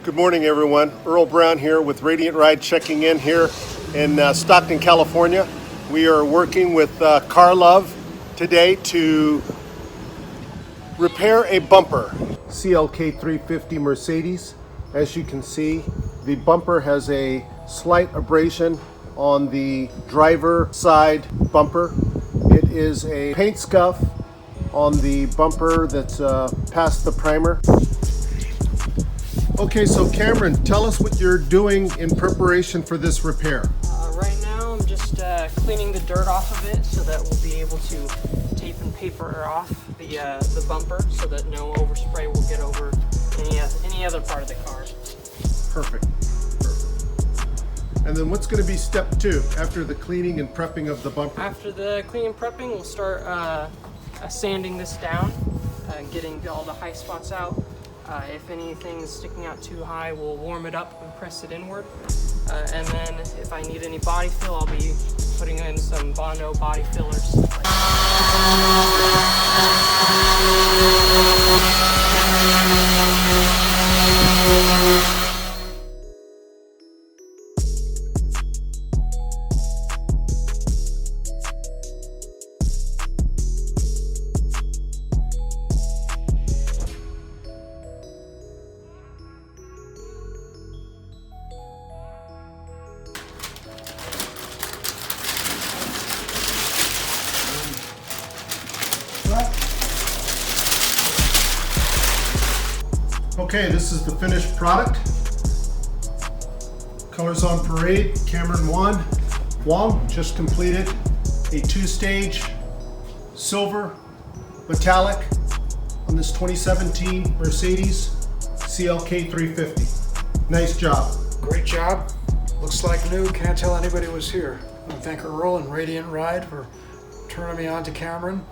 Good morning, everyone. Earl Brown here with Radiant Ride, checking in here in Stockton, California. We are working with Car Love today to repair a bumper. CLK 350 Mercedes. As you can see, the bumper has a slight abrasion on the driver side bumper. It is a paint scuff on the bumper that's past the primer. Okay, so Cameron, tell us what you're doing in preparation for this repair. Right now I'm just cleaning the dirt off of it so that we'll be able to tape and paper off the bumper so that no overspray will get over any other part of the car. Perfect. And then what's going to be step 2 after the cleaning and prepping of the bumper? After the cleaning and prepping, we'll start sanding this down, getting all the high spots out. If anything's sticking out too high, we'll warm it up and press it inward. And then if I need any body fill, I'll be putting in some Bondo body fillers. Okay, this is the finished product. Colors on parade. Cameron Wong just completed a 2-stage silver metallic on this 2017 Mercedes CLK 350. Nice job. Great job. Looks like new. Can't tell anybody was here. I want to thank Earl and Radiant Ride for turning me on to Cameron.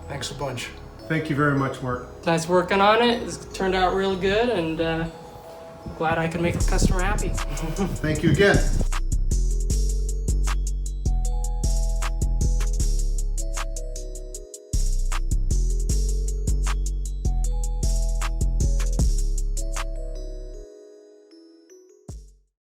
Thanks a bunch. Thank you very much, Mark. Nice working on it. It's turned out real good, and glad I could make the customer happy. Thank you again.